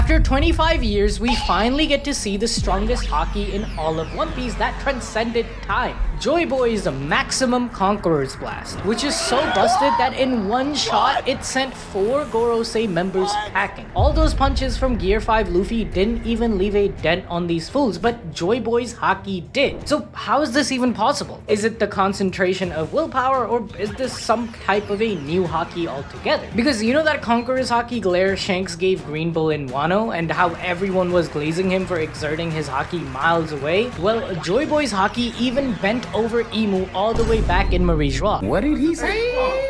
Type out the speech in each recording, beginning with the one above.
After 25 years, we finally get to see the strongest haki in all of One Piece that transcended time. Joyboy's Maximum Conqueror's Blast, which is so busted that in one shot, it sent 4 Gorosei members packing. All those punches from Gear 5 Luffy didn't even leave a dent on these fools, but Joyboy's haki did. So how is this even possible? Is it the concentration of willpower, or is this some type of a new haki altogether? Because you know that Conqueror's haki glare Shanks gave Green Bull in Wano, and how everyone was glazing him for exerting his haki miles away? Well, Joyboy's haki even bent over Emu all the way back in Marie-Joie. What did he say?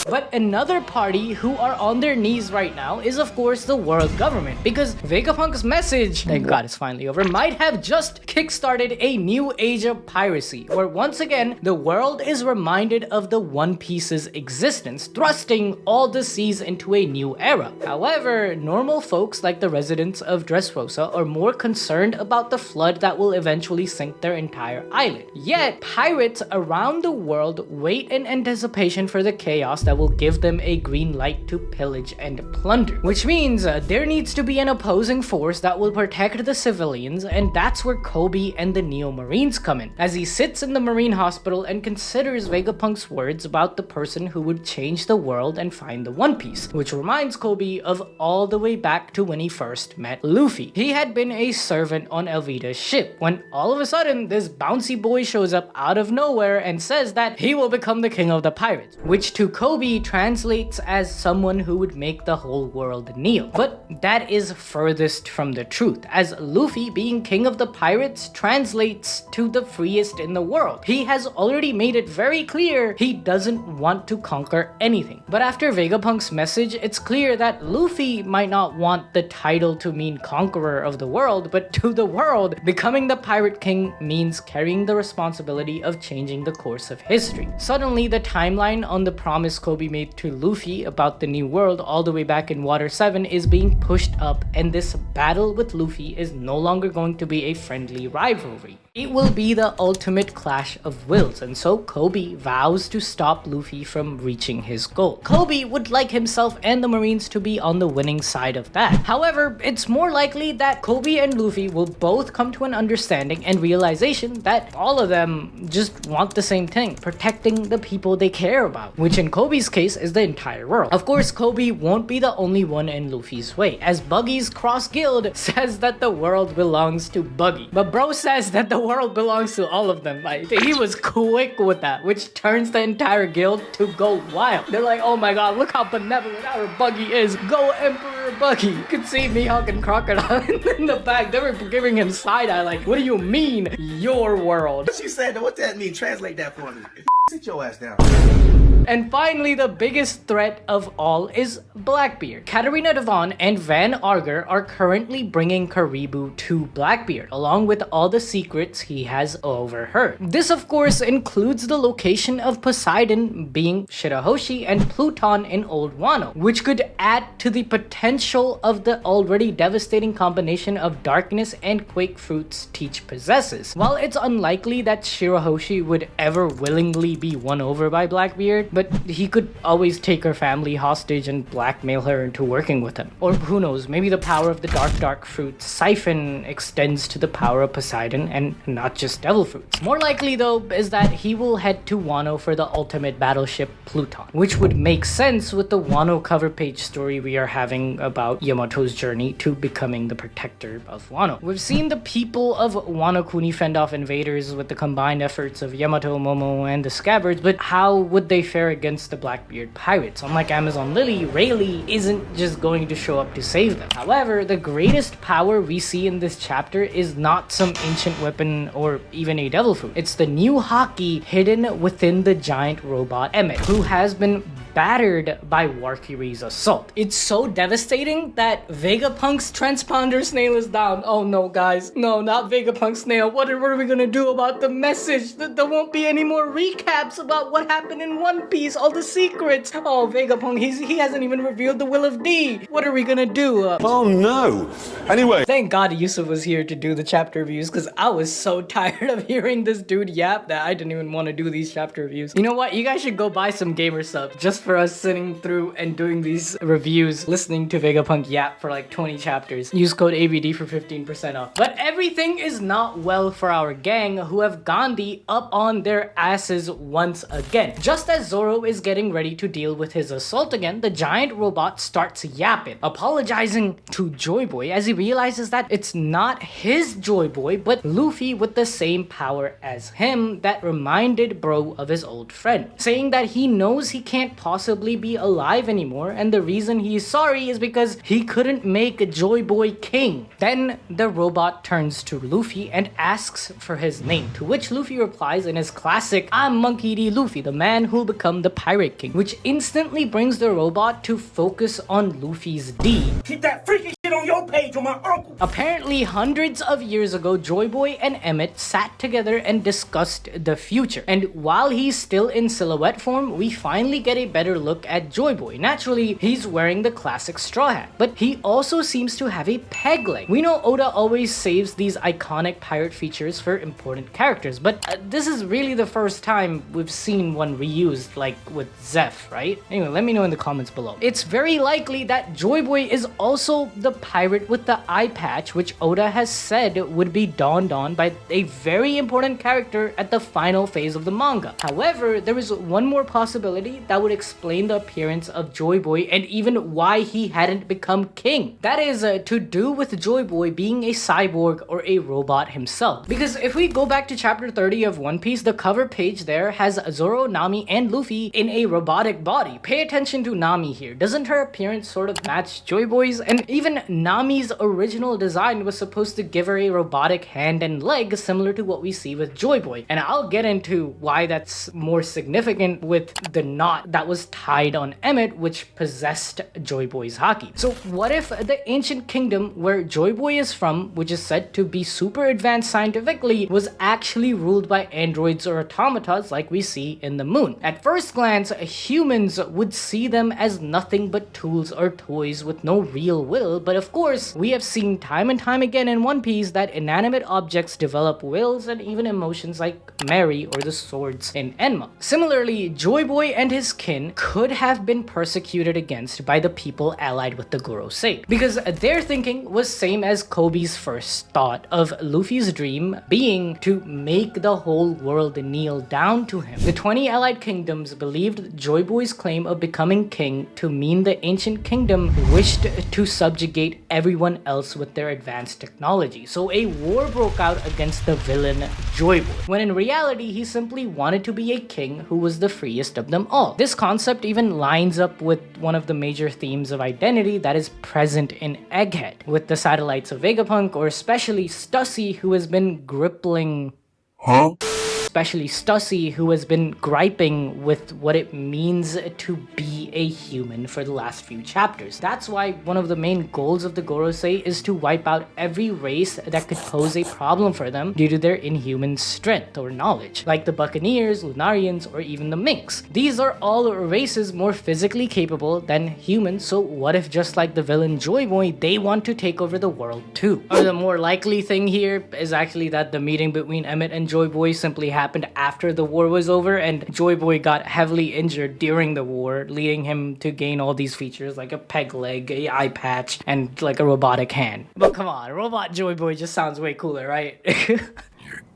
But another party who are on their knees right now is of course the world government, because Vegapunk's message, thank God it's finally over, might have just kickstarted a new age of piracy, where once again the world is reminded of the One Piece's existence, thrusting all the seas into a new era. However, normal folks like the residents of Dressrosa are more concerned about the flood that will eventually sink their entire island. Yet, pirates around the world wait in anticipation for the chaos that will give them a green light to pillage and plunder. Which means there needs to be an opposing force that will protect the civilians, and that's where Kobe and the Neo Marines come in, as he sits in the Marine Hospital and considers Vegapunk's words about the person who would change the world and find the One Piece, which reminds Kobe of all the way back to when he first met Luffy. He had been a servant on Elvida's ship, when all of a sudden this bouncy boy shows up out of nowhere and says that he will become the king of the pirates, which to Kobe translates as someone who would make the whole world kneel. But that is furthest from the truth, as Luffy being king of the pirates translates to the freest in the world. He has already made it very clear he doesn't want to conquer anything. But after Vegapunk's message, it's clear that Luffy might not want the title to mean conqueror of the world, but to the world, becoming the pirate king means carrying the responsibility of changing the course of history. Suddenly, the timeline on the promise Kobe made to Luffy about the new world all the way back in Water 7 is being pushed up, and this battle with Luffy is no longer going to be a friendly rivalry. It will be the ultimate clash of wills, and so Kobe vows to stop Luffy from reaching his goal. Kobe would like himself and the Marines to be on the winning side of that. However, it's more likely that Kobe and Luffy will both come to an understanding and realization that all of them just want the same thing, protecting the people they care about, which in Kobe's case is the entire world. Of course, Kobe won't be the only one in Luffy's way, as Buggy's Cross Guild says that the world belongs to Buggy, but bro says that the world belongs to all of them. Like, he was quick with that, which turns the entire guild to go wild. They're like, oh my god, look how benevolent our Buggy is. Go Emperor Buggy. You could see Mihawk and Crocodile in the back. They were giving him side eye like, what do you mean, your world? What you said? What that mean? Translate that for me. Sit your ass down. And finally, the biggest threat of all is Blackbeard. Katarina Devon and Van Arger are currently bringing Karibu to Blackbeard, along with all the secrets he has overheard. This of course includes the location of Poseidon being Shirahoshi and Pluton in Old Wano, which could add to the potential of the already devastating combination of darkness and quake fruits Teach possesses. While it's unlikely that Shirahoshi would ever willingly be won over by Blackbeard, but he could always take her family hostage and blackmail her into working with him. Or who knows, maybe the power of the dark fruit siphon extends to the power of Poseidon and not just devil fruits. More likely though is that he will head to Wano for the ultimate battleship Pluton, which would make sense with the Wano cover page story we are having about Yamato's journey to becoming the protector of Wano. We've seen the people of Wano Kuni fend off invaders with the combined efforts of Yamato, Momo, and the Scabbards, but how would they fare against the Blackbeard pirates? Unlike Amazon Lily, Rayleigh isn't just going to show up to save them. However, the greatest power we see in this chapter is not some ancient weapon or even a devil fruit. It's the new haki hidden within the giant robot Emmet, who has been battered by Warkyri's assault. It's so devastating that Vegapunk's transponder snail is down. Oh no, guys. No, not Vegapunk snail. What are we gonna do about the message? There won't be any more recaps about what happened in One Piece, all the secrets. Oh, Vegapunk, he hasn't even revealed the will of D. What are we gonna do? Oh no. Anyway. Thank God Yusuf was here to do the chapter reviews, because I was so tired of hearing this dude yap that I didn't even want to do these chapter reviews. You know what? You guys should go buy some gamer subs just for us sitting through and doing these reviews, listening to Vegapunk yap for like 20 chapters. Use code ABD for 15% off. But everything is not well for our gang, who have Gandhi up on their asses once again. Just as Zoro is getting ready to deal with his assault again, the giant robot starts yapping, apologizing to Joyboy as he realizes that it's not his Joyboy, but Luffy with the same power as him that reminded bro of his old friend, saying that he knows he can't possibly be alive anymore, and the reason he's sorry is because he couldn't make Joyboy king. Then the robot turns to Luffy and asks for his name, to which Luffy replies in his classic, "I'm Monkey D. Luffy, the man who'll become the Pirate King," which instantly brings the robot to focus on Luffy's D. Keep that freaky shit on your page on my uncle. Apparently, hundreds of years ago, Joyboy and Emmett sat together and discussed the future. And while he's still in silhouette form, we finally get a better look at Joyboy. Naturally, he's wearing the classic straw hat, but he also seems to have a peg leg. We know Oda always saves these iconic pirate features for important characters, but this is really the first time we've seen one reused, like with Zeph, right? Anyway, let me know in the comments below. It's very likely that Joyboy is also the pirate with the eye patch, which Oda has said would be dawned on by a very important character at the final phase of the manga. However, there is one more possibility that would explain the appearance of Joyboy and even why he hadn't become king. That is to do with Joyboy being a cyborg or a robot himself. Because if we go back to chapter 30 of One Piece, the cover page there has Zoro, Nami, and Luffy in a robotic body. Pay attention to Nami here. Doesn't her appearance sort of match Joyboy's? And even Nami's original design was supposed to give her a robotic hand and leg similar to what we see with Joyboy. And I'll get into why that's more significant with the knot that was tied on Emmett, which possessed Joyboy's haki. So what if the ancient kingdom where Joyboy is from, which is said to be super advanced scientifically, was actually ruled by androids or automatas like we see in the moon? At first glance, humans would see them as nothing but tools or toys with no real will, but of course, we have seen time and time again in One Piece that inanimate objects develop wills and even emotions like Mary or the swords in Enma. Similarly, Joyboy and his kin could have been persecuted against by the people allied with the Gorosei, because their thinking was same as Kobe's first thought of Luffy's dream being to make the whole world kneel down to him. The 20 allied kingdoms believed Joyboy's claim of becoming king to mean the ancient kingdom wished to subjugate everyone else with their advanced technology. So a war broke out against the villain Joyboy, when in reality he simply wanted to be a king who was the freest of them all. This concept even lines up with one of the major themes of identity that is present in Egghead, with the satellites of Vegapunk, or especially Stussy, who has been gripping... Huh? Especially Stussy, who has been griping with what it means to be a human for the last few chapters. That's why one of the main goals of the Gorosei is to wipe out every race that could pose a problem for them due to their inhuman strength or knowledge, like the Buccaneers, Lunarians, or even the Minks. These are all races more physically capable than humans, so what if, just like the villain Joyboy, they want to take over the world too? Or the more likely thing here is actually that the meeting between Emmett and Joyboy simply happened after the war was over, and Joyboy got heavily injured during the war, leading him to gain all these features like a peg leg, a eye patch, and like a robotic hand. But come on, Robot Joyboy just sounds way cooler, right?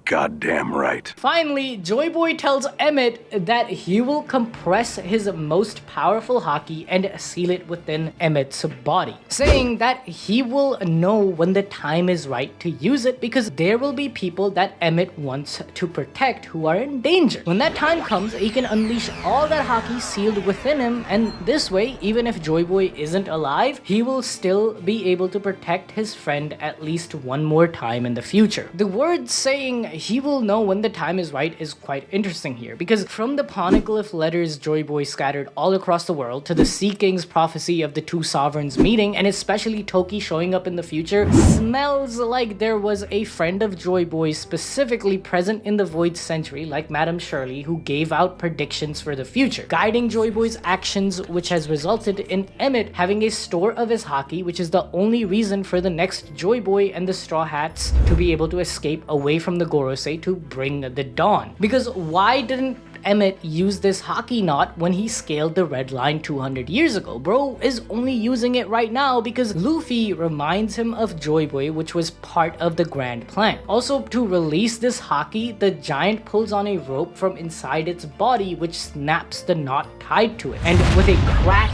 Goddamn right. Finally, Joyboy tells Emmett that he will compress his most powerful haki and seal it within Emmett's body, saying that he will know when the time is right to use it because there will be people that Emmett wants to protect who are in danger. When that time comes, he can unleash all that haki sealed within him, and this way, even if Joyboy isn't alive, he will still be able to protect his friend at least one more time in the future. The word saying he will know when the time is right is quite interesting here, because from the poneglyph letters Joyboy scattered all across the world to the Sea King's prophecy of the two sovereigns meeting, and especially Toki showing up in the future, smells like there was a friend of Joyboy specifically present in the Void Century, like Madame Shirley, who gave out predictions for the future, guiding Joyboy's actions, which has resulted in Emmett having a store of his haki, which is the only reason for the next Joyboy and the Straw Hats to be able to escape away from the Gorosei to bring the dawn. Because why didn't Emmett used this Haki knot when he scaled the red line 200 years ago. Bro is only using it right now because Luffy reminds him of Joyboy, which was part of the grand plan. Also, to release this Haki, the giant pulls on a rope from inside its body, which snaps the knot tied to it. And with a crack,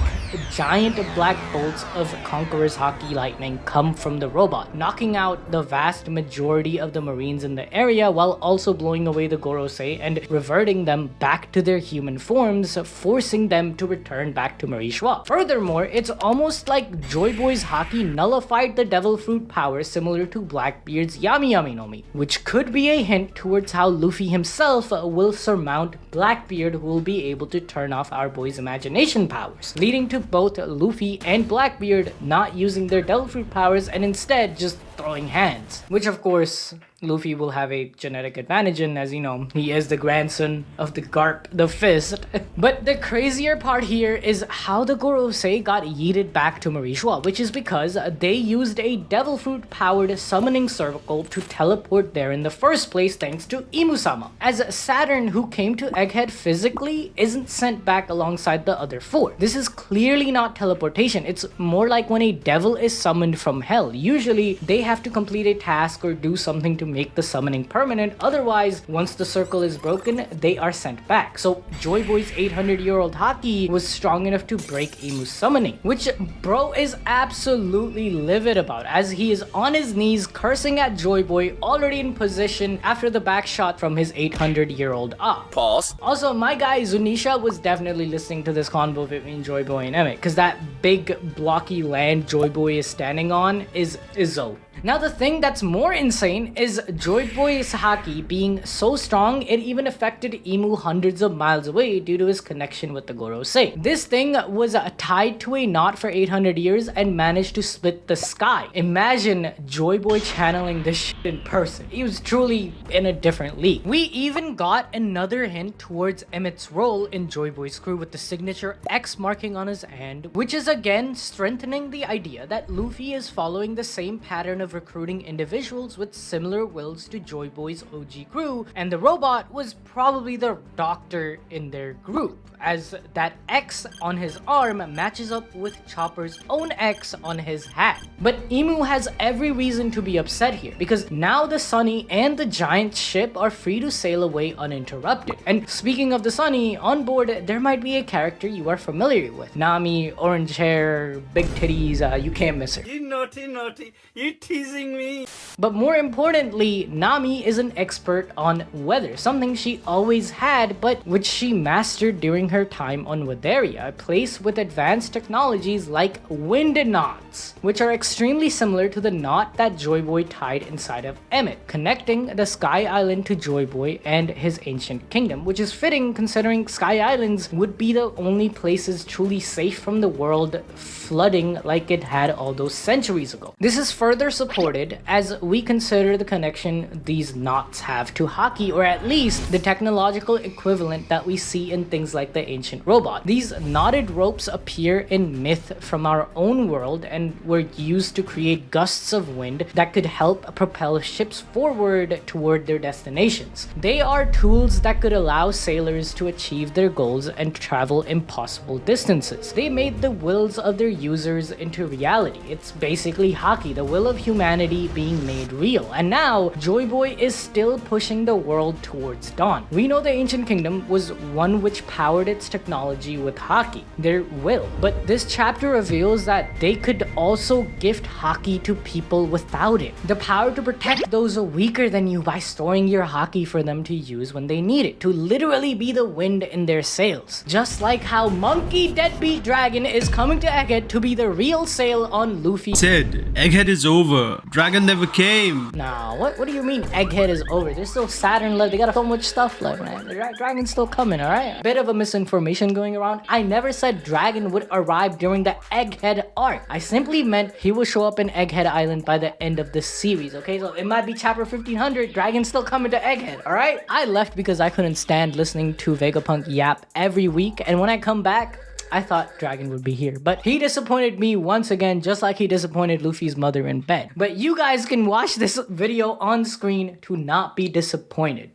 giant black bolts of Conqueror's Haki lightning come from the robot, knocking out the vast majority of the marines in the area while also blowing away the Gorosei and reverting them back to their human forms, forcing them to return back to Marie Schwab. Furthermore, it's almost like Joyboy's Haki nullified the devil fruit power similar to Blackbeard's Yami Yami no Mi, which could be a hint towards how Luffy himself will surmount Blackbeard, who will be able to turn off our boy's imagination powers, leading to both Luffy and Blackbeard not using their devil fruit powers and instead just throwing hands, which of course Luffy will have a genetic advantage in, as you know, he is the grandson of the Garp the Fist. But the crazier part here is how the Gorosei got yeeted back to Marie Schwab, which is because they used a devil fruit powered summoning circle to teleport there in the first place thanks to Imu-sama, as Saturn, who came to Egghead physically, isn't sent back alongside the other four. This is clearly not teleportation, it's more like when a devil is summoned from hell. Usually they have to complete a task or do something to make the summoning permanent, otherwise once the circle is broken they are sent back. So Joyboy's 800-year-old Haki was strong enough to break Imu's summoning, which bro is absolutely livid about, as he is on his knees cursing at Joyboy, already in position after the back shot from his 800-year-old op. Pause. Also, my guy Zunisha was definitely listening to this convo between Joyboy and Emmett, because that big blocky land Joyboy is standing on is Izzo. Now the thing that's more insane is Joyboy's Haki being so strong it even affected Imu hundreds of miles away due to his connection with the Gorosei. This thing was tied to a knot for 800 years and managed to split the sky. Imagine Joyboy channeling this shit in person. He was truly in a different league. We even got another hint towards Emmett's role in Joyboy's crew with the signature X marking on his hand, which is again strengthening the idea that Luffy is following the same pattern of recruiting individuals with similar wills to Joyboy's OG crew, and the robot was probably the doctor in their group, as that X on his arm matches up with Chopper's own X on his hat. But Imu has every reason to be upset here, because now the Sunny and the giant ship are free to sail away uninterrupted. And speaking of the Sunny, on board there might be a character you are familiar with. Nami, orange hair, big titties, you can't miss her. You naughty, you teasing me. But more importantly, Nami is an expert on weather, something she always had but which she mastered during her time on Wadaria, a place with advanced technologies like wind knots, which are extremely similar to the knot that Joyboy tied inside of Emmett, connecting the Sky Island to Joyboy and his ancient kingdom, which is fitting considering Sky Islands would be the only places truly safe from the world flooding like it had all those centuries ago. This is further supported as we consider the connection these knots have to Haki, or at least the technological equivalent that we see in things like the ancient robot. These knotted ropes appear in myth from our own world and were used to create gusts of wind that could help propel ships forward toward their destinations. They are tools that could allow sailors to achieve their goals and travel impossible distances. They made the wills of their users into reality. It's basically Haki, the will of humanity being made real. And now Joyboy is still pushing the world towards dawn. We know the ancient kingdom was one which powered its technology with Haki, their will. But this chapter reveals that they could also gift Haki to people without it. The power to protect those weaker than you by storing your Haki for them to use when they need it, to literally be the wind in their sails. Just like how Monkey Deadbeat Dragon is coming to Egghead to be the real sail on Luffy. Said, Egghead is over. Dragon never came. Nah, what do you mean Egghead is over? There's still Saturn left. They got so much stuff left, man. The Dragon's still coming, alright? Bit of a misinformation going around. I never said Dragon would arrive during the Egghead arc. I simply meant he will show up in Egghead Island by the end of this series, okay? So it might be chapter 1500, Dragon's still coming to Egghead, alright? I left because I couldn't stand listening to Vegapunk yap every week, and when I come back, I thought Dragon would be here, but he disappointed me once again, just like he disappointed Luffy's mother in bed. But you guys can watch this video on screen to not be disappointed.